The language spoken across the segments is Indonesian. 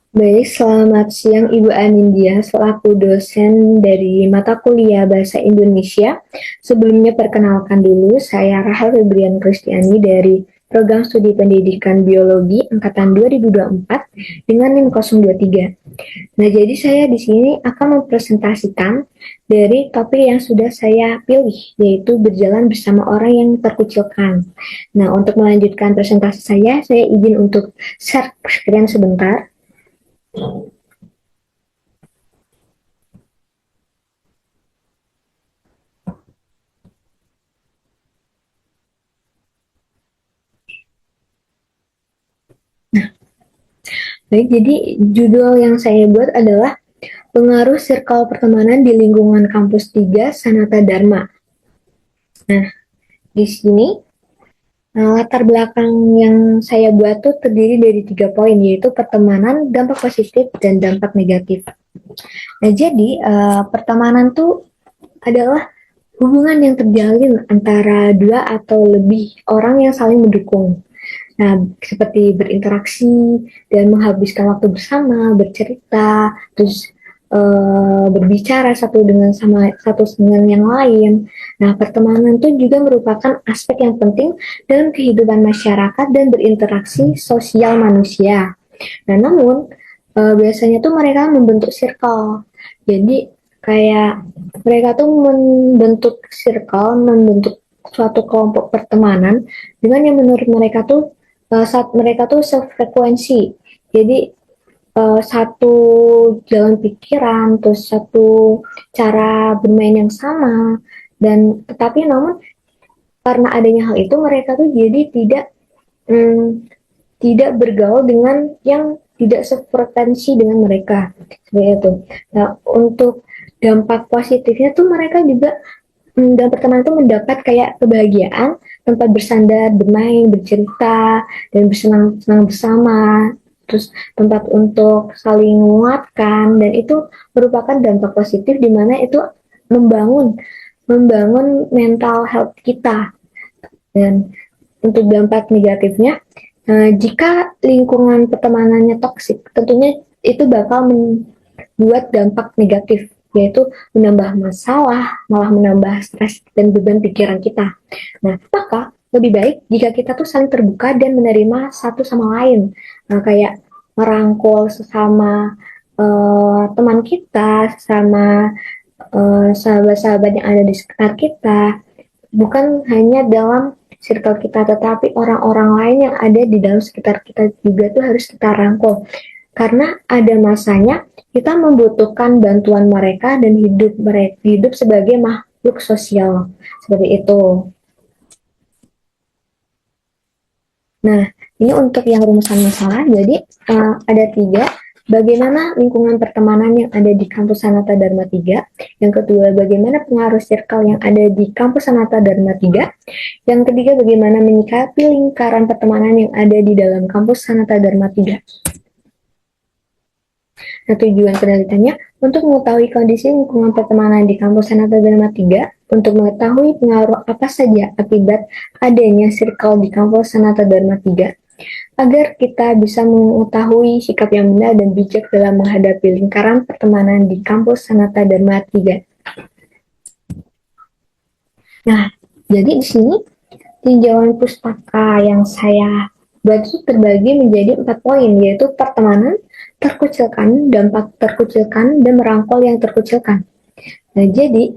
Baik, selamat siang Ibu Anindya, selaku dosen dari mata kuliah Bahasa Indonesia. Sebelumnya perkenalkan dulu, saya Rahel Febrian Kristiani dari Program Studi Pendidikan Biologi Angkatan 2024 dengan NIM 023. Nah, jadi saya di sini akan mempresentasikan dari topik yang sudah saya pilih, yaitu berjalan bersama orang yang terkucilkan. Nah, untuk melanjutkan presentasi saya izin untuk share screen sebentar. Baik, jadi judul yang saya buat adalah Pengaruh Sirkel Pertemanan di Lingkungan Kampus 3 Sanata Dharma. Nah, di sini latar belakang yang saya buat tuh terdiri dari 3 poin, yaitu pertemanan, dampak positif, dan dampak negatif. Nah, jadi pertemanan tuh adalah hubungan yang terjalin antara dua atau lebih orang yang saling mendukung. Nah, seperti berinteraksi dan menghabiskan waktu bersama, bercerita, terus berbicara satu dengan yang lain. Nah, pertemanan itu juga merupakan aspek yang penting dalam kehidupan masyarakat dan berinteraksi sosial manusia. Nah, namun biasanya tuh mereka membentuk circle. Jadi kayak mereka tuh membentuk circle, membentuk suatu kelompok pertemanan dengan yang menurut mereka tuh saat mereka tuh sefrekuensi. Jadi satu jalan pikiran, terus satu cara bermain yang sama, dan tetapi namun karena adanya hal itu mereka tuh jadi hmm, tidak bergaul dengan yang tidak sefrekuensi dengan mereka seperti itu. Nah, untuk dampak positifnya tuh mereka juga dan pertemanan itu mendapat kayak kebahagiaan, tempat bersandar, bermain, bercerita, dan bersenang-senang bersama. Terus tempat untuk saling menguatkan, dan itu merupakan dampak positif di mana itu membangun membangun mental health kita. Dan untuk dampak negatifnya, jika lingkungan pertemanannya toksik, tentunya itu bakal membuat dampak negatif, yaitu menambah masalah, malah menambah stres dan beban pikiran kita. Nah, maka lebih baik jika kita tuh saling terbuka dan menerima satu sama lain. Nah, kayak merangkul sesama teman kita, sama sahabat-sahabat yang ada di sekitar kita, bukan hanya dalam circle kita, tetapi orang-orang lain yang ada di dalam sekitar kita juga tuh harus kita rangkul. Karena ada masanya kita membutuhkan bantuan mereka dan hidup sebagai makhluk sosial. Seperti itu. Nah, ini untuk yang rumusan masalah. Jadi ada 3. Bagaimana lingkungan pertemanan yang ada di kampus Sanata Dharma 3. Yang kedua, bagaimana pengaruh circle yang ada di kampus Sanata Dharma 3. Yang ketiga, bagaimana menyikapi lingkaran pertemanan yang ada di dalam kampus Sanata Dharma 3. Nah, tujuan penelitiannya untuk mengetahui kondisi lingkungan pertemanan di kampus Sanata Dharma 3, untuk mengetahui pengaruh apa saja akibat adanya circle di kampus Sanata Dharma 3, agar kita bisa mengetahui sikap yang benar dan bijak dalam menghadapi lingkaran pertemanan di kampus Sanata Dharma 3. Nah, jadi di sini tinjauan pustaka yang saya buat itu terbagi menjadi 4 poin, yaitu pertemanan, terkucilkan, dampak terkucilkan, dan merangkul yang terkucilkan. Nah, jadi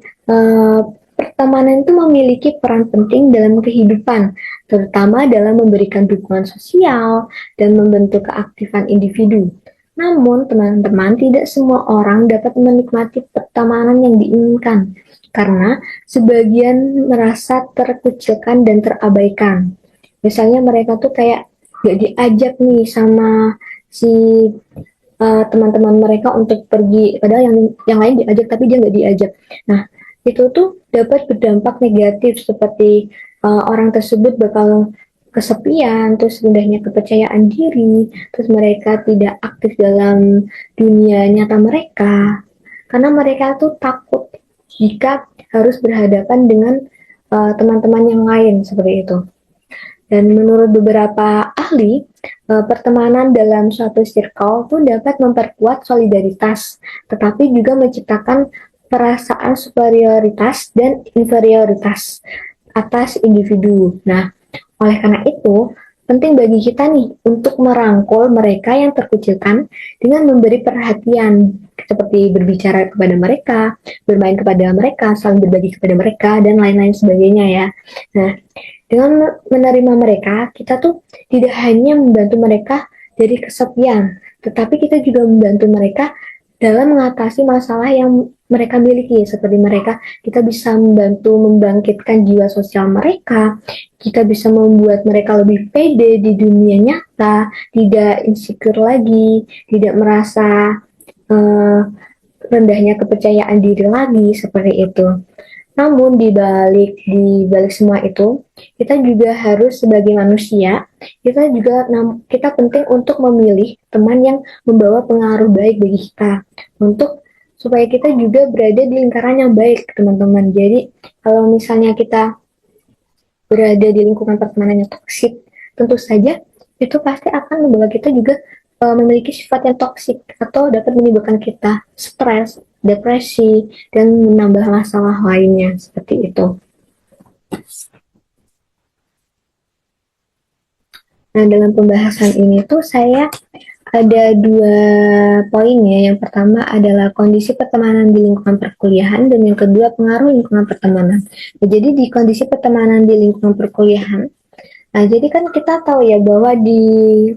pertemanan itu memiliki peran penting dalam kehidupan, terutama dalam memberikan dukungan sosial dan membentuk keaktifan individu. Namun, teman-teman, tidak semua orang dapat menikmati pertemanan yang diinginkan, karena sebagian merasa terkucilkan dan terabaikan. Misalnya mereka tuh kayak gak diajak nih sama si teman-teman mereka untuk pergi, padahal yang lain diajak tapi dia nggak diajak. Nah, itu tuh dapat berdampak negatif, seperti orang tersebut bakal kesepian, terus rendahnya kepercayaan diri, terus mereka tidak aktif dalam dunia nyata mereka, karena mereka tuh takut jika harus berhadapan dengan teman-teman yang lain seperti itu. Dan menurut beberapa ahli, pertemanan dalam suatu circle tuh dapat memperkuat solidaritas, tetapi juga menciptakan perasaan superioritas dan inferioritas atas individu. Nah, oleh karena itu, penting bagi kita nih untuk merangkul mereka yang terkucilkan dengan memberi perhatian seperti berbicara kepada mereka, bermain kepada mereka, saling berbagi kepada mereka, dan lain-lain sebagainya ya. Nah, dengan menerima mereka, kita tuh tidak hanya membantu mereka dari kesepian, tetapi kita juga membantu mereka dalam mengatasi masalah yang mereka miliki, seperti mereka, kita bisa membantu membangkitkan jiwa sosial mereka, kita bisa membuat mereka lebih pede di dunia nyata, tidak insecure lagi, tidak merasa uh, rendahnya kepercayaan diri lagi, seperti itu. Namun di balik semua itu, kita juga harus sebagai manusia, kita penting untuk memilih teman yang membawa pengaruh baik bagi kita, untuk supaya kita juga berada di lingkaran yang baik, teman-teman. Jadi kalau misalnya kita berada di lingkungan pertemanan yang toksik, tentu saja itu pasti akan membawa kita juga memiliki sifat yang toksik atau dapat menyebabkan kita stres, depresi, dan menambah masalah lainnya seperti itu. Nah, dalam pembahasan ini tuh saya ada dua poin ya. Yang pertama adalah kondisi pertemanan di lingkungan perkuliahan, dan yang kedua pengaruh lingkungan pertemanan. Nah, jadi di kondisi pertemanan di lingkungan perkuliahan, nah jadi kan kita tahu ya bahwa di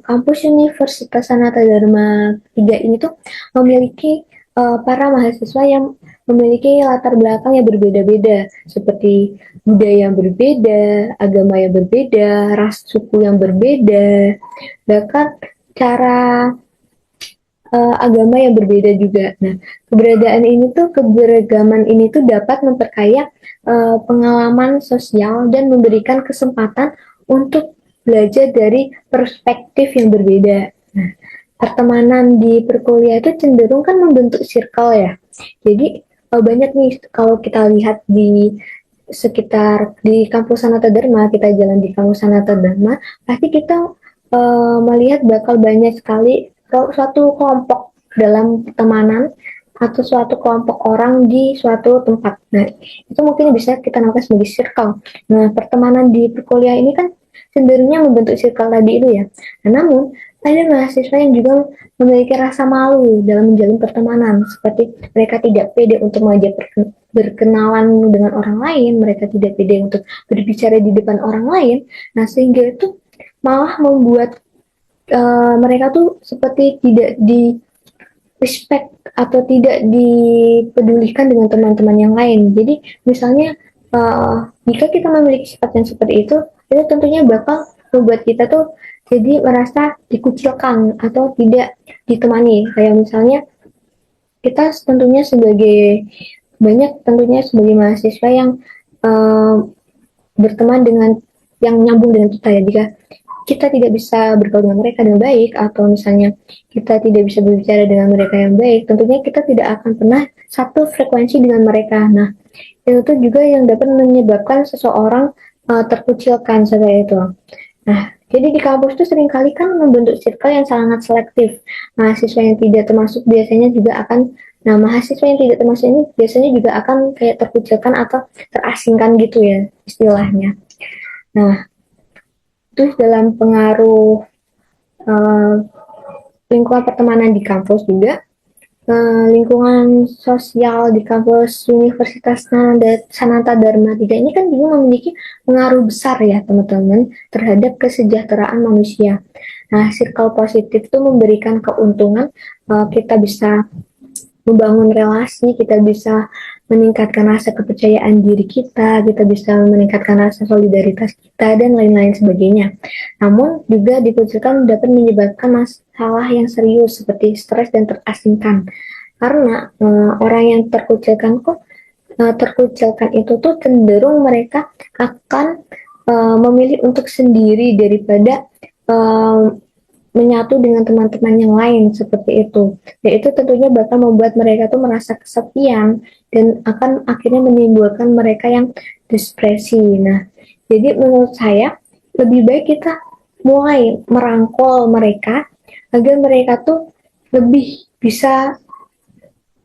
kampus Universitas Sanata Dharma 3 ini tuh memiliki para mahasiswa yang memiliki latar belakang yang berbeda-beda, seperti budaya yang berbeda, agama yang berbeda, ras suku yang berbeda, bahkan cara agama yang berbeda juga. Nah, keberagaman ini tuh dapat memperkaya pengalaman sosial dan memberikan kesempatan untuk belajar dari perspektif yang berbeda. Nah, pertemanan di perkuliahan itu cenderung kan membentuk circle ya. Jadi banyak nih kalau kita lihat di sekitar di kampus Sanata Dharma, kita jalan di kampus Sanata Dharma, pasti kita melihat bakal banyak sekali suatu kelompok dalam pertemanan atau suatu kelompok orang di suatu tempat. Nah, itu mungkin bisa kita namakan sebagai circle. Nah, pertemanan di perkuliahan ini kan cenderungnya membentuk circle tadi itu ya. Nah, namun ada mahasiswa yang juga memiliki rasa malu dalam menjalin pertemanan, seperti mereka tidak pede untuk mengajak berkenalan dengan orang lain, mereka tidak pede untuk berbicara di depan orang lain. Nah, sehingga itu malah membuat mereka tuh seperti tidak di respect atau tidak dipedulikan dengan teman-teman yang lain. Jadi misalnya jika kita memiliki sifat yang seperti itu tentunya bakal membuat kita tuh jadi merasa dikucilkan atau tidak ditemani. Kayak misalnya kita tentunya sebagai mahasiswa yang berteman dengan yang nyambung dengan kita ya. Jika kita tidak bisa bergaul dengan mereka dengan baik, atau misalnya kita tidak bisa berbicara dengan mereka yang baik, tentunya kita tidak akan pernah satu frekuensi dengan mereka. Nah, itu juga yang dapat menyebabkan seseorang terkucilkan seperti itu. Nah, jadi di kampus itu seringkali kan membentuk circle yang sangat selektif. Mahasiswa yang tidak termasuk biasanya juga akan, mahasiswa yang tidak termasuk ini biasanya juga akan kayak terkucilkan atau terasingkan gitu ya istilahnya. Nah, terus dalam pengaruh lingkungan pertemanan di kampus juga, lingkungan sosial di kampus Universitas Sanata Dharma 3 ini kan juga memiliki pengaruh besar ya teman-teman terhadap kesejahteraan manusia. Nah, circle positif itu memberikan keuntungan, kita bisa membangun relasi, kita bisa meningkatkan rasa kepercayaan diri kita bisa meningkatkan rasa solidaritas kita, dan lain-lain sebagainya. Namun juga dikucilkan dapat menyebabkan masalah yang serius seperti stres dan terasingkan. Karena orang yang terkucilkan itu tuh cenderung mereka akan memilih untuk sendiri daripada menyatu dengan teman-teman yang lain seperti itu. Dan itu tentunya bakal membuat mereka tuh merasa kesepian dan akan akhirnya menimbulkan mereka yang depresi. Nah, jadi menurut saya lebih baik kita mulai merangkul mereka agar mereka tuh lebih bisa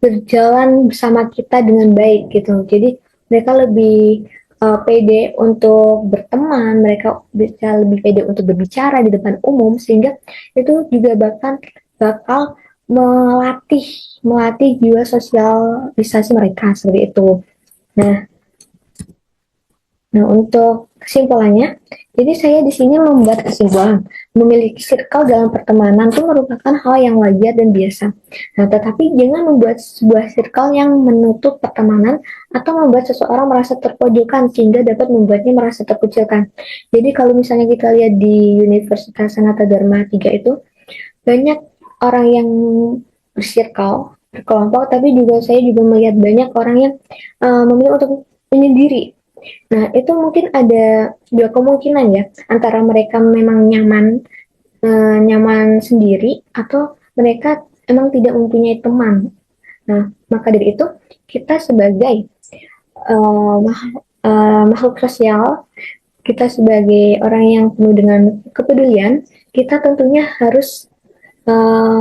berjalan bersama kita dengan baik gitu. Jadi mereka lebih pede untuk berteman, mereka bisa lebih pede untuk berbicara di depan umum, sehingga itu juga bakal melatih melatih jiwa sosialisasi mereka seperti itu. Nah, Nah, untuk kesimpulannya, jadi saya di sini membuat kesimpulan, memiliki circle dalam pertemanan itu merupakan hal yang wajar dan biasa. Nah, tetapi jangan membuat sebuah circle yang menutup pertemanan atau membuat seseorang merasa terpojokan sehingga dapat membuatnya merasa terkucilkan. Jadi kalau misalnya kita lihat di Universitas Sanata Dharma 3 itu, banyak orang yang berkelompok, tapi juga saya juga melihat banyak orang yang memilih untuk menyendiri. Nah, itu mungkin ada dua kemungkinan ya, antara mereka memang nyaman sendiri atau mereka emang tidak mempunyai teman. Nah, maka dari itu kita sebagai uh, makhluk sosial, kita sebagai orang yang penuh dengan kepedulian, kita tentunya harus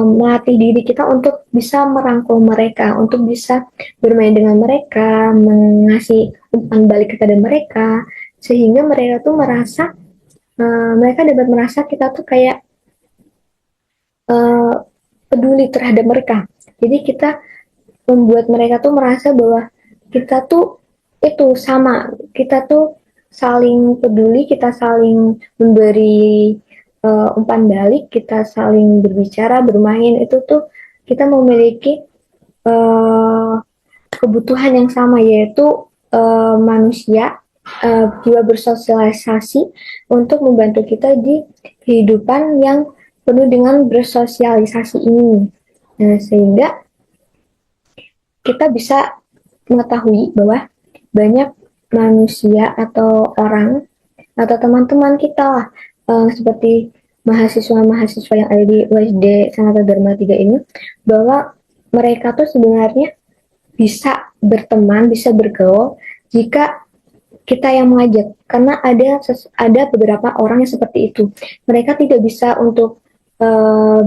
melatih diri kita untuk bisa merangkul mereka, untuk bisa bermain dengan mereka, mengasih umpan balik kepada mereka, sehingga mereka tuh mereka dapat merasa kita tuh kayak uh, peduli terhadap mereka. Jadi kita membuat mereka tuh merasa bahwa kita tuh itu sama, kita tuh saling peduli, kita saling memberi umpan balik, kita saling berbicara, bermain, itu tuh kita memiliki uh, kebutuhan yang sama, yaitu manusia, jiwa bersosialisasi untuk membantu kita di kehidupan yang penuh dengan bersosialisasi ini. Nah, sehingga kita bisa mengetahui bahwa banyak manusia atau orang atau teman-teman kita lah, seperti mahasiswa-mahasiswa yang ada di USD Sanata Dharma 3 ini, bahwa mereka tuh sebenarnya bisa berteman, bisa bergaul jika kita yang mengajak, karena ada beberapa orang yang seperti itu. Mereka tidak bisa untuk uh,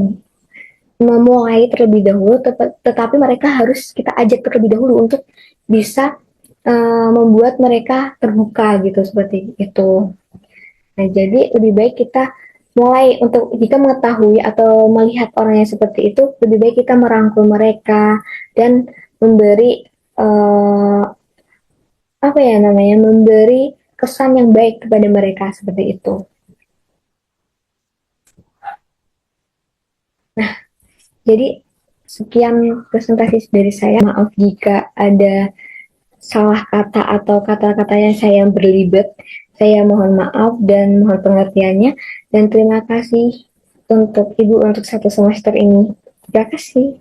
memulai terlebih dahulu, tetapi mereka harus kita ajak terlebih dahulu untuk bisa membuat mereka terbuka gitu, seperti itu. Nah, jadi lebih baik kita mulai untuk jika mengetahui atau melihat orang yang seperti itu, lebih baik kita merangkul mereka dan memberi apa ya namanya, memberi kesan yang baik kepada mereka seperti itu. Jadi sekian presentasi dari saya. Maaf jika ada salah kata atau kata-kata yang saya berlibet. Saya mohon maaf dan mohon pengertiannya. Dan terima kasih untuk Ibu untuk satu semester ini. Terima kasih.